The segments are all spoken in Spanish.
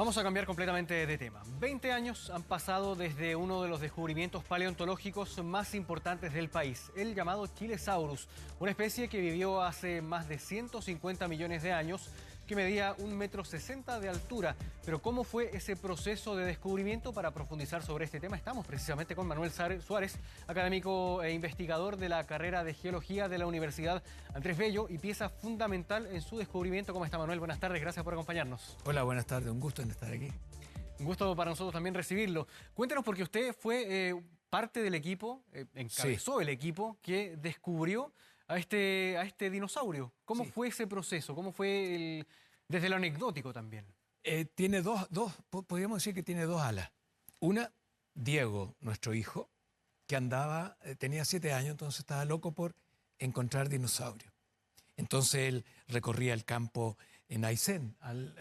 Vamos a cambiar completamente de tema. 20 años han pasado desde uno de los descubrimientos paleontológicos más importantes del país, el llamado Chilesaurus, una especie que vivió hace más de 150 millones de años, que medía 1,60 m de altura. Pero ¿cómo fue ese proceso de descubrimiento? Para profundizar sobre este tema estamos precisamente con Manuel Suárez, académico e investigador de la carrera de Geología de la Universidad Andrés Bello y pieza fundamental en su descubrimiento. ¿Cómo está, Manuel? Buenas tardes, gracias por acompañarnos. Hola, buenas tardes, un gusto en estar aquí. Un gusto para nosotros también recibirlo. Cuéntenos, porque usted fue parte del equipo, encabezó el equipo que descubrió a este dinosaurio. ¿Cómo fue ese proceso? ¿Cómo fue desde lo anecdótico también? Tiene podríamos decir que tiene dos alas. Una, Diego, nuestro hijo, que andaba, tenía 7 años, entonces estaba loco por encontrar dinosaurios. Entonces él recorría el campo en Aysén, al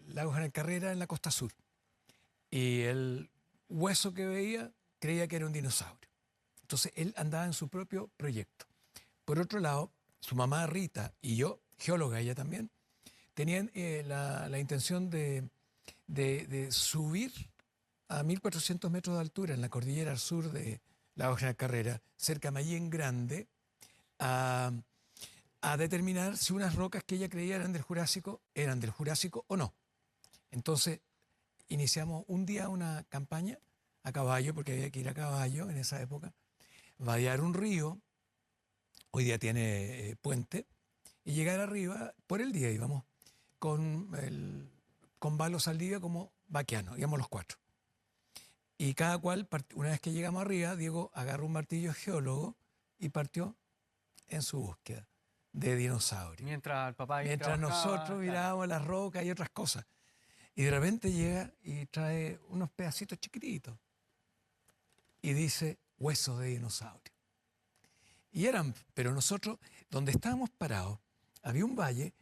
lago General Carrera, en la costa sur. Y el hueso que veía creía que era un dinosaurio. Entonces él andaba en su propio proyecto. Por otro lado, su mamá Rita y yo, geóloga ella también, tenían la intención de subir a 1.400 metros de altura en la cordillera al sur de Lago General Carrera, cerca de Mayén Grande, a determinar si unas rocas que ella creía eran del Jurásico o no. Entonces iniciamos un día una campaña a caballo, porque había que ir a caballo en esa época, vadear un río, hoy día tiene puente, y llegar arriba por el día íbamos con Valo Saldivia como vaquiano, íbamos los 4. Y cada cual, una vez que llegamos arriba, Diego agarró un martillo geólogo y partió en su búsqueda de dinosaurios. Mientras el papá Mientras nosotros mirábamos las rocas y otras cosas. Y de repente llega y trae unos pedacitos chiquititos y dice huesos de dinosaurio. Y pero nosotros, donde estábamos parados, había un valle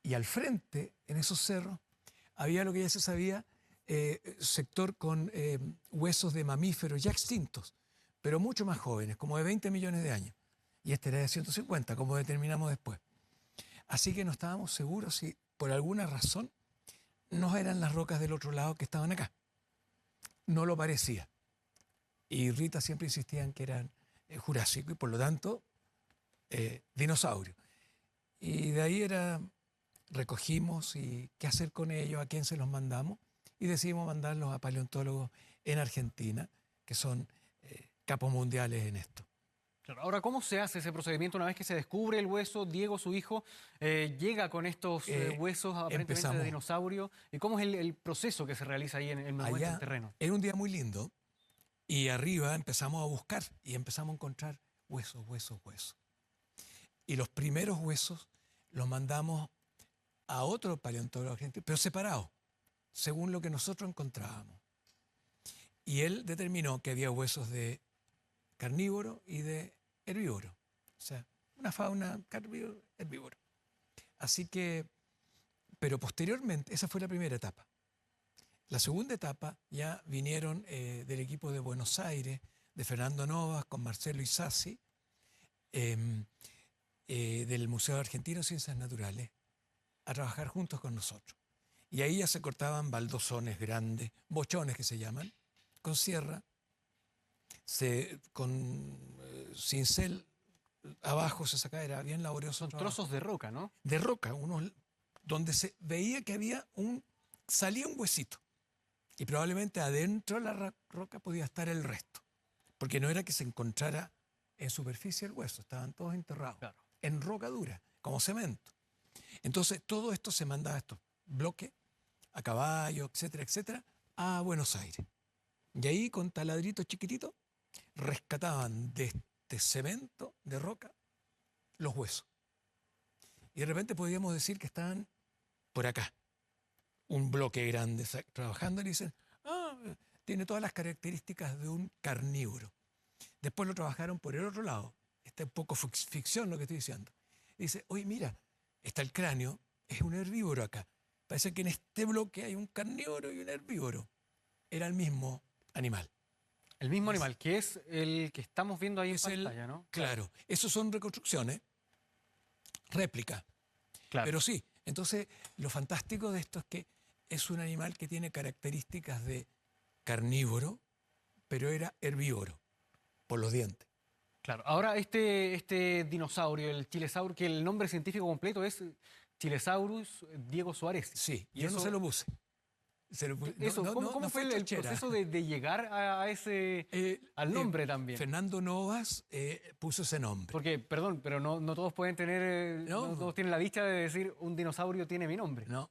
y al frente, en esos cerros, había lo que ya se sabía, sector con huesos de mamíferos ya extintos, pero mucho más jóvenes, como de 20 millones de años. Y este era de 150, como determinamos después. Así que no estábamos seguros si por alguna razón no eran las rocas del otro lado que estaban acá. No lo parecía. Y Rita siempre insistía en que eran Jurásico y por lo tanto dinosaurio. Y de ahí recogimos y qué hacer con ellos, a quién se los mandamos, y decidimos mandarlos a paleontólogos en Argentina, que son capos mundiales en esto. Claro. Ahora, ¿cómo se hace ese procedimiento una vez que se descubre el hueso? Diego, su hijo, llega con estos huesos aparentemente de dinosaurio. ¿Y cómo es el proceso que se realiza ahí en el momento del terreno? Era un día muy lindo y arriba empezamos a buscar y empezamos a encontrar huesos. Y los primeros huesos los mandamos a otro paleontólogo argentino, pero separados, según lo que nosotros encontrábamos. Y él determinó que había huesos de carnívoro y de herbívoro. O sea, una fauna carnívoro, herbívoro. Así que, pero posteriormente, esa fue la primera etapa. La segunda etapa ya vinieron del equipo de Buenos Aires, de Fernando Novas, con Marcelo Isasi, del Museo Argentino de Ciencias Naturales, a trabajar juntos con nosotros. Y ahí ya se cortaban baldosones grandes, bochones que se llaman, con sierra, con cincel abajo se sacaba, era bien laborioso. Son trozos de roca, ¿no? De roca, donde se veía que salía un huesito. Y probablemente adentro de la roca podía estar el resto. Porque no era que se encontrara en superficie el hueso, estaban todos enterrados. Claro. En roca dura, como cemento. Entonces todo esto se mandaba a estos bloques, a caballo, etcétera, a Buenos Aires. Y ahí con taladritos chiquititos rescataban de este cemento de roca los huesos. Y de repente podíamos decir que estaban por acá. Un bloque grande trabajando y dicen, tiene todas las características de un carnívoro. Después lo trabajaron por el otro lado. Está un poco ficción lo que estoy diciendo. Y dice, oye, mira, está el cráneo, es un herbívoro acá. Parece que en este bloque hay un carnívoro y un herbívoro. Era el mismo animal. El mismo animal, que es el que estamos viendo ahí en pantalla, ¿no? Claro, esos son reconstrucciones, réplicas. Claro. Pero sí, entonces lo fantástico de esto es que es un animal que tiene características de carnívoro, pero era herbívoro, por los dientes. Claro. Ahora, este dinosaurio, el Chilesaurus, que el nombre científico completo es Chilesaurus Diego Suárez. Sí, Y yo eso, no se lo puse. Se lo puse. eso, ¿cómo No fue el chochera. proceso de llegar a ese, al nombre también? Fernando Novas puso ese nombre. Porque, perdón, pero no todos pueden tener, no todos tienen la dicha de decir un dinosaurio tiene mi nombre. No,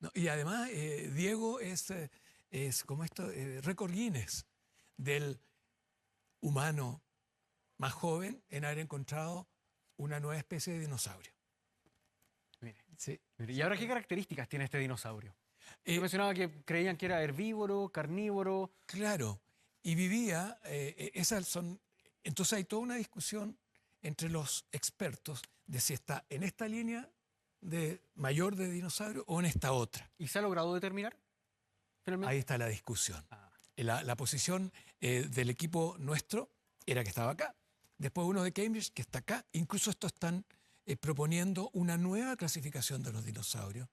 no. Y además, Diego es como esto, récord Guinness del humano más joven en haber encontrado una nueva especie de dinosaurio. Mire, Sí. mire, ¿y ahora qué características tiene este dinosaurio? Eh, Yo mencionaba que creían que era herbívoro, carnívoro. Claro, y vivía, esas son, entonces hay toda una discusión entre los expertos de si está en esta línea de mayor de dinosaurio o en esta otra. ¿Y se ha logrado determinar finalmente? Ahí está la discusión. Ah, La posición del equipo nuestro era que estaba acá. Después uno de Cambridge que está acá. Incluso estos están proponiendo una nueva clasificación de los dinosaurios,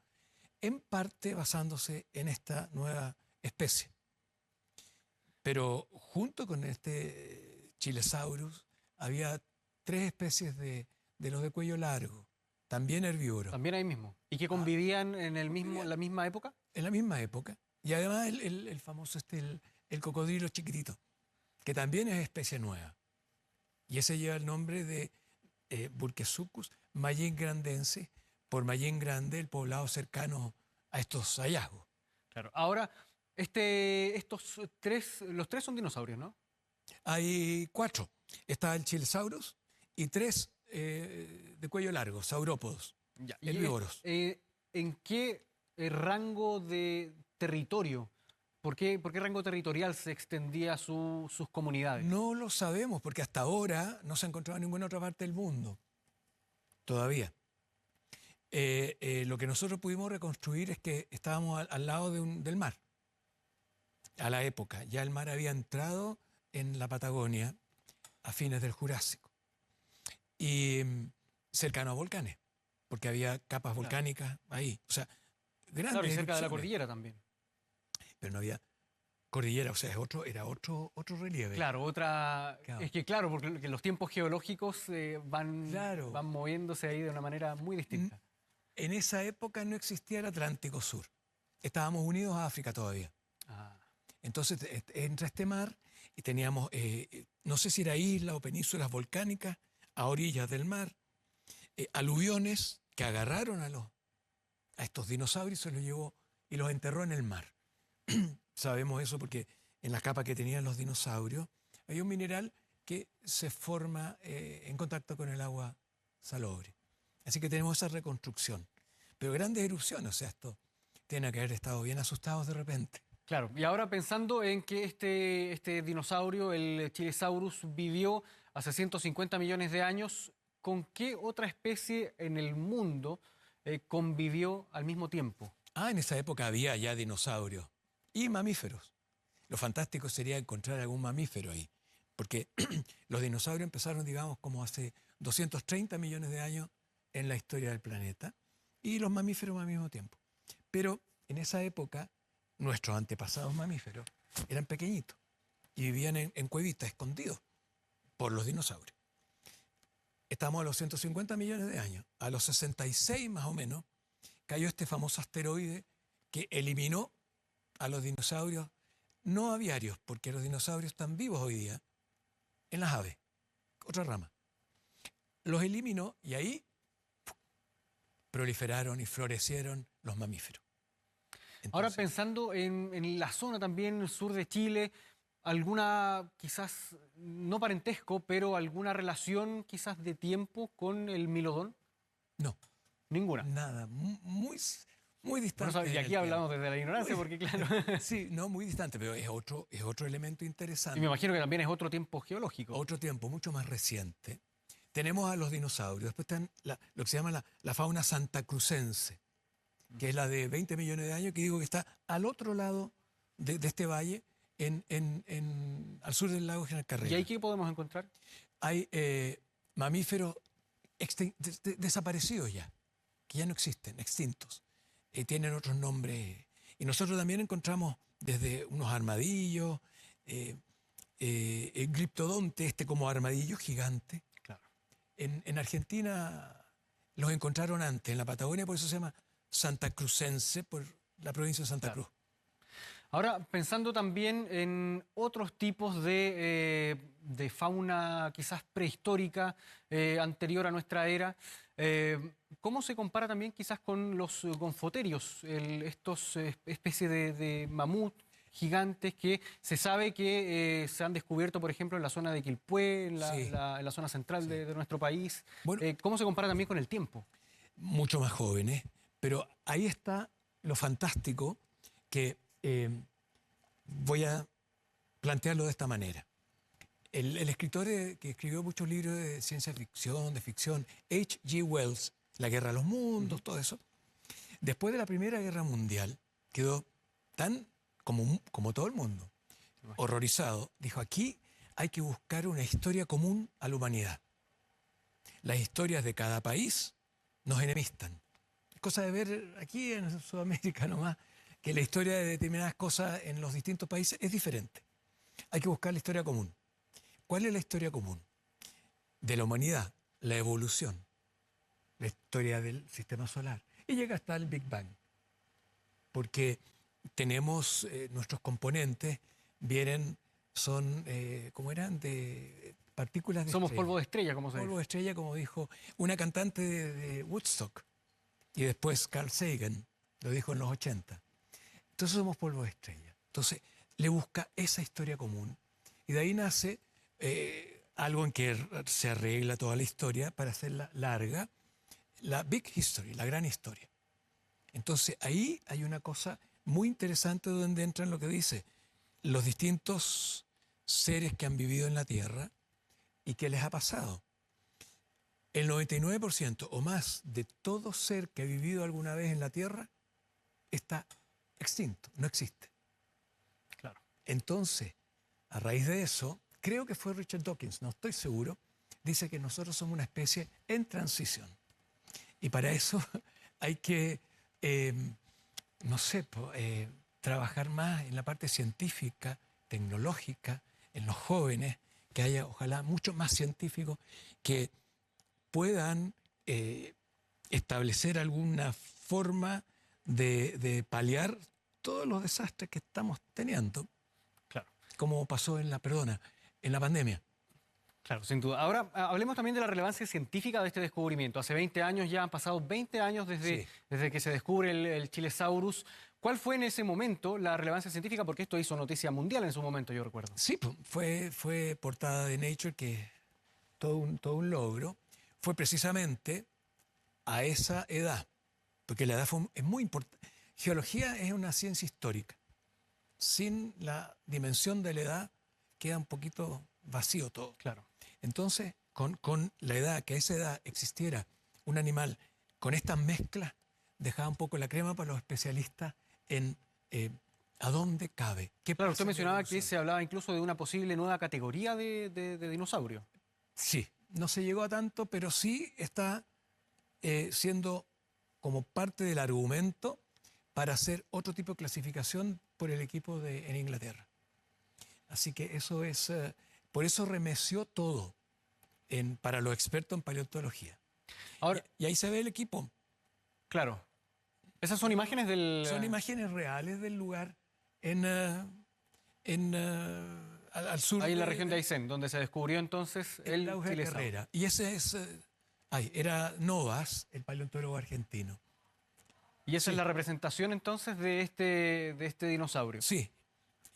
en parte basándose en esta nueva especie. Pero junto con este Chilesaurus había 3 especies de los de cuello largo, también herbívoros, también ahí mismo. ¿Y que convivían en en la misma época? en la misma época. Y además el famoso el cocodrilo chiquitito, que también es especie nueva. Y ese lleva el nombre de Burkessucus mayengrandense, por Mayén Grande, el poblado cercano a estos hallazgos. Claro. Ahora, los tres son dinosaurios, ¿no? Hay 4. Está el Chilesaurus y 3 de cuello largo, saurópodos, Ya. herbívoros. ¿En qué rango de territorio? ¿Por qué rango territorial se extendía sus comunidades? No lo sabemos porque hasta ahora no se ha encontrado en ninguna otra parte del mundo. Todavía. Lo que nosotros pudimos reconstruir es que estábamos al lado del mar. A la época. Ya el mar había entrado en la Patagonia a fines del Jurásico. Y cercano a volcanes, porque había capas volcánicas ahí. O sea, grandes Claro, y cerca de la erupciones. cordillera también. Pero no había cordillera, o sea, era otro relieve. Claro, otra. Claro. Es que claro, porque los tiempos geológicos van Claro. moviéndose ahí de una manera muy distinta. En esa época no existía el Atlántico Sur. Estábamos unidos a África todavía. Ah, Entonces entra este mar y teníamos, no sé si era isla o penínsulas volcánicas a orillas del mar, aluviones que agarraron a estos dinosaurios, se los llevó y los enterró en el mar. Sabemos eso porque en la capa que tenían los dinosaurios hay un mineral que se forma en contacto con el agua salobre. Así que tenemos esa reconstrucción. Pero grandes erupciones, o sea, esto tiene que haber estado bien asustados de repente. claro, y ahora pensando en que este dinosaurio, el Chilesaurus, vivió hace 150 millones de años, ¿con qué otra especie en el mundo convivió al mismo tiempo? En esa época había ya dinosaurios y mamíferos. Lo fantástico sería encontrar algún mamífero ahí, porque los dinosaurios empezaron, digamos, como hace 230 millones de años en la historia del planeta, y los mamíferos al mismo tiempo. Pero en esa época, nuestros antepasados mamíferos eran pequeñitos y vivían en cuevitas, escondidos por los dinosaurios. Estamos a los 150 millones de años. A los 66 más o menos, cayó este famoso asteroide que eliminó a los dinosaurios no aviarios, porque los dinosaurios están vivos hoy día, en las aves, otra rama. Los eliminó y ahí proliferaron y florecieron los mamíferos. Ahora Entonces, pensando en la zona también sur de Chile, alguna quizás, no parentesco, pero alguna relación quizás de tiempo con el milodón. no, Ninguna. nada, muy Por distante. eso, y en aquí el hablamos tiempo. desde la ignorancia, porque claro. Sí, no, muy distante, pero es otro elemento Y interesante. me imagino que también es otro tiempo geológico. Otro tiempo, mucho más reciente. Tenemos a los dinosaurios, después están lo que se llama la fauna santacrucense, que es la de 20 millones de años, que digo que está al otro lado de este valle, al sur del lago General ¿Y Carrera. ahí qué podemos encontrar? Hay mamíferos desaparecidos ya, que ya no existen, extintos. Tienen otros nombres Y nosotros también encontramos desde unos armadillos, el gliptodonte, como armadillo gigante. Claro. En Argentina los encontraron antes, en la Patagonia, por eso se llama santacrucense, por la provincia de Santa Cruz. Ahora, pensando también en otros tipos de fauna quizás prehistórica, anterior a nuestra era, ¿cómo se compara también quizás con los gonfoterios, estos especies de mamut gigantes que se sabe que se han descubierto, por ejemplo, en la zona de Quilpué, en Sí, la zona central sí. de nuestro país? Bueno, ¿Cómo se compara también con el tiempo? mucho más jóvenes, pero ahí está lo fantástico que voy a plantearlo de esta manera. El escritor que escribió muchos libros de ciencia ficción, de ficción, H.G. Wells, La Guerra de los Mundos, todo eso, después de la Primera Guerra Mundial, quedó tan, como todo el mundo, horrorizado. Dijo, aquí hay que buscar una historia común a la humanidad. Las historias de cada país nos enemistan. Es cosa de ver aquí en Sudamérica nomás, que la historia de determinadas cosas en los distintos países es diferente. Hay que buscar la historia común. ¿Cuál es la historia común? De la humanidad, la evolución, la historia del sistema solar. Y llega hasta el Big Bang. Porque tenemos nuestros componentes, son, ¿cómo eran? De partículas de Somos estrella. polvo de estrella, como se dice. Polvo de estrella, como dijo una cantante de Woodstock. Y después Carl Sagan lo dijo en los 80. Entonces somos polvo de estrella. Entonces le busca esa historia común. Y de ahí nace algo en que se arregla toda la historia para hacerla larga, la Big History, la gran historia. Entonces ahí hay una cosa muy interesante donde entra en lo que dice los distintos seres que han vivido en la Tierra y qué les ha pasado. El 99% o más de todo ser que ha vivido alguna vez en la Tierra está extinto, no existe. Claro. Entonces, a raíz de eso, creo que fue Richard Dawkins, no estoy seguro, dice que nosotros somos una especie en transición. Y para eso hay que, no sé, trabajar más en la parte científica, tecnológica, en los jóvenes, que haya ojalá muchos más científicos que puedan establecer alguna forma de paliar todos los desastres que estamos teniendo. Claro. Como pasó en la pandemia. Claro, sin duda. Ahora, hablemos también de la relevancia científica de este descubrimiento. Hace 20 años ya han pasado 20 años desde que se descubre el Chilesaurus. ¿Cuál fue en ese momento la relevancia científica? Porque esto hizo noticia mundial en su momento, yo recuerdo. Sí, fue portada de Nature, que es todo un logro. Fue precisamente a esa edad, porque la edad es muy importante. Geología es una ciencia histórica. Sin la dimensión de la edad queda un poquito vacío todo. Claro. Entonces, con la edad, que a esa edad existiera un animal con estas mezclas, dejaba un poco la crema para los especialistas en a dónde cabe. Claro, usted mencionaba que se hablaba incluso de una posible nueva categoría de dinosaurio. Sí, no se llegó a tanto, pero sí está siendo como parte del argumento para hacer otro tipo de clasificación por el equipo en Inglaterra. Así que eso es, por eso remeció todo para los expertos en paleontología. Ahora, y ahí se ve el equipo. Claro. Esas son imágenes del... Son imágenes reales del lugar al sur. Ahí en la región de Aysén, donde se descubrió entonces el Chilesaurus. Y ese es... era Novas, el paleontólogo argentino. ¿Y esa es la representación entonces de este dinosaurio? Sí.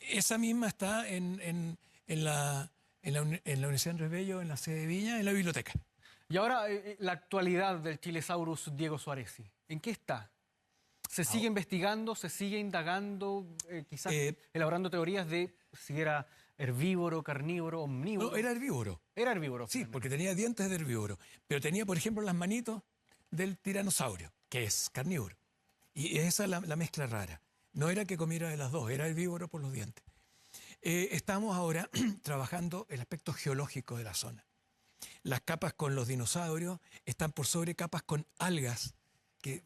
Esa misma está en la Universidad Andrés Bello, en la sede de Viña, en la biblioteca. Y ahora, la actualidad del Chilesaurus Diego Soaresi, ¿en qué está? ¿Se sigue investigando, se sigue indagando, quizás elaborando teorías de si era herbívoro, carnívoro, omnívoro? No, era herbívoro. Era herbívoro. Sí, porque tenía dientes de herbívoro. Pero tenía, por ejemplo, las manitos del tiranosaurio, que es carnívoro. Y esa es la mezcla rara. No era que comiera de las dos, era herbívoro por los dientes. Estamos ahora trabajando el aspecto geológico de la zona. Las capas con los dinosaurios están por sobre capas con algas que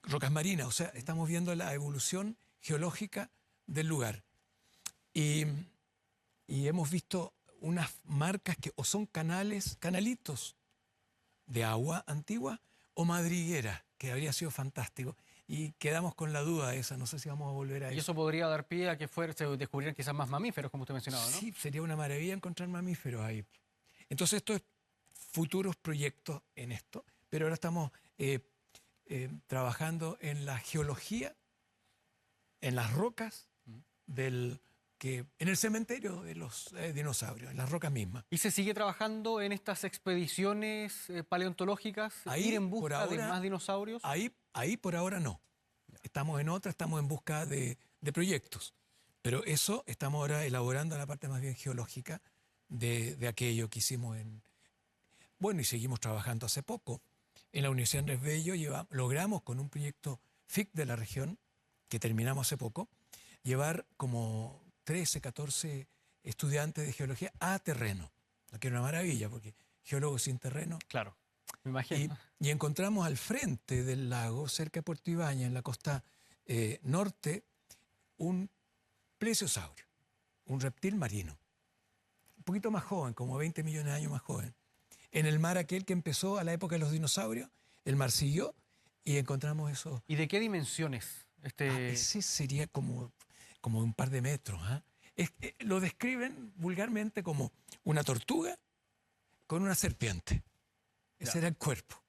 rocas marinas, o sea, estamos viendo la evolución geológica del lugar. Y hemos visto unas marcas que o son canalitos de agua antigua o madrigueras, que habría sido fantástico. Y quedamos con la duda esa, no sé si vamos a volver a eso. Y eso podría dar pie a que se descubrieran quizás más mamíferos, como usted mencionaba, ¿no? Sí, sería una maravilla encontrar mamíferos ahí. Entonces, esto es futuros proyectos en esto, pero ahora estamos trabajando en la geología, en las rocas en el cementerio de los dinosaurios, en las rocas mismas. ¿Y se sigue trabajando en estas expediciones paleontológicas, Ahí, ir en busca por de ahora, más dinosaurios? Ahí por ahora no. Estamos en otra, estamos en busca de proyectos. Pero eso estamos ahora elaborando la parte más bien geológica de aquello que hicimos Bueno, y seguimos trabajando hace poco. En la Universidad Andrés Bello logramos con un proyecto FIC de la región, que terminamos hace poco, llevar como 13, 14 estudiantes de geología a terreno. Lo que era una maravilla, porque geólogos sin terreno. Claro, me imagino. Y encontramos al frente del lago, cerca de Puerto Ibañez, en la costa norte, un plesiosaurio, un reptil marino. Un poquito más joven, como 20 millones de años más joven. En el mar aquel que empezó a la época de los dinosaurios, el mar siguió y encontramos eso. ¿Y de qué dimensiones? Ese sería como un par de metros. Lo describen vulgarmente como una tortuga con una serpiente. Ese era el cuerpo.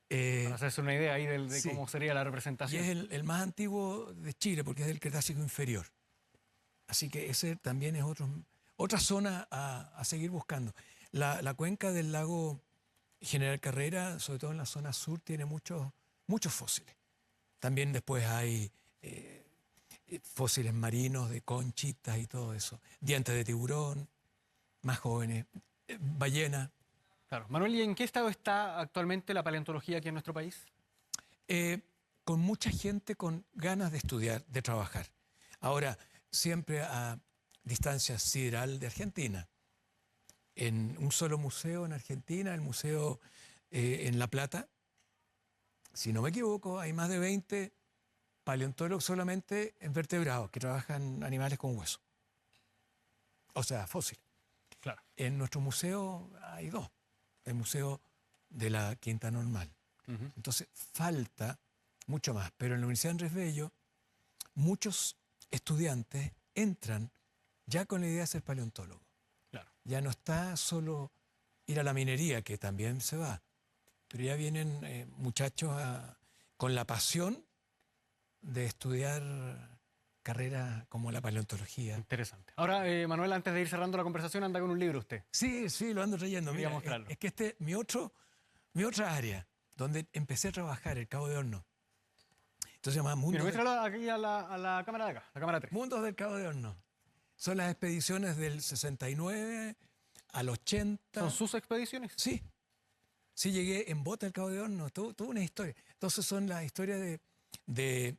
Para hacerse una idea ahí de sí. cómo sería la representación. Y es el más antiguo de Chile porque es del Cretácico inferior. Así que ese también es otra zona a seguir buscando. La cuenca del lago General Carrera, sobre todo en la zona sur, tiene muchos fósiles. También después hay fósiles marinos de conchitas y todo eso. Dientes de tiburón, más jóvenes, ballenas. Claro. Manuel, ¿y en qué estado está actualmente la paleontología aquí en nuestro país? Con mucha gente con ganas de estudiar, de trabajar. Ahora, siempre a distancia sideral de Argentina. En un solo museo en Argentina, el museo en La Plata, si no me equivoco, hay más de 20 paleontólogos solamente en vertebrados que trabajan animales con hueso. O sea, fósiles. Claro. En nuestro museo hay 2. El Museo de la Quinta Normal. Entonces, falta mucho más. Pero en la Universidad Andrés Bello, muchos estudiantes entran ya con la idea de ser paleontólogo. Claro. Ya no está solo ir a la minería, que también se va, pero ya vienen muchachos con la pasión de estudiar carreras como la paleontología. Interesante. Ahora, Manuel, antes de ir cerrando la conversación, anda con un libro usted. Sí, lo ando trayendo. Quería Mira, mostrarlo. es que mi otra área, donde empecé a trabajar, el Cabo de Horno. Entonces se llama Mira, muéstralo aquí a la cámara de acá, la cámara 3. Mundos del Cabo de Horno. Son las expediciones del 69 al 80. ¿Son sus expediciones? Sí. Sí, llegué en bote al Cabo de Horno. Tuvo una historia. Entonces son las historias de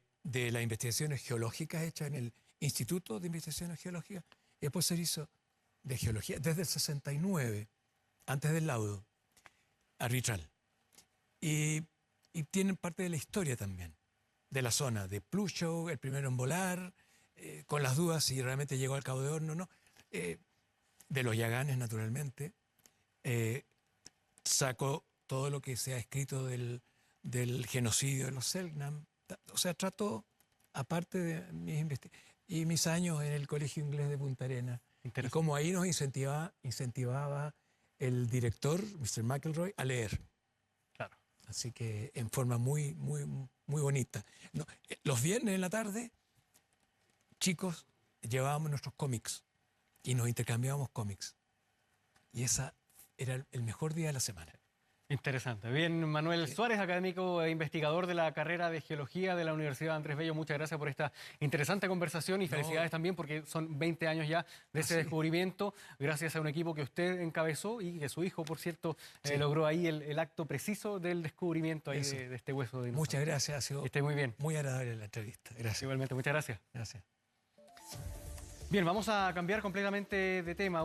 las investigaciones geológicas hechas en el Instituto de Investigaciones Geológicas. Y después se hizo de geología desde el 69, antes del laudo arbitral. Y tienen parte de la historia también, de la zona, de Plushow, el primero en volar, con las dudas si realmente llegó al Cabo de Horno o no, de los Yaganes, naturalmente. Sacó todo lo que se ha escrito del genocidio de los Selknam. O sea, trató, aparte de mis años en el Colegio Inglés de Punta Arenas, y como ahí nos incentivaba el director, Mr. McElroy, a leer. Claro. Así que en forma muy, muy, muy bonita. No, los viernes en la tarde, chicos, llevábamos nuestros cómics y nos intercambiábamos cómics. Y esa era el mejor día de la semana. Interesante. Bien, Manuel Suárez, académico e investigador de la carrera de Geología de la Universidad Andrés Bello. Muchas gracias por esta interesante conversación y felicidades también porque son 20 años ya de ese descubrimiento, gracias a un equipo que usted encabezó y que su hijo, por cierto, logró ahí el acto preciso del descubrimiento ahí de este hueso de dinosaurio. Muchas gracias, ha sido muy bien. Muy agradable la entrevista. Gracias. Igualmente, muchas gracias. Gracias. Bien, vamos a cambiar completamente de tema.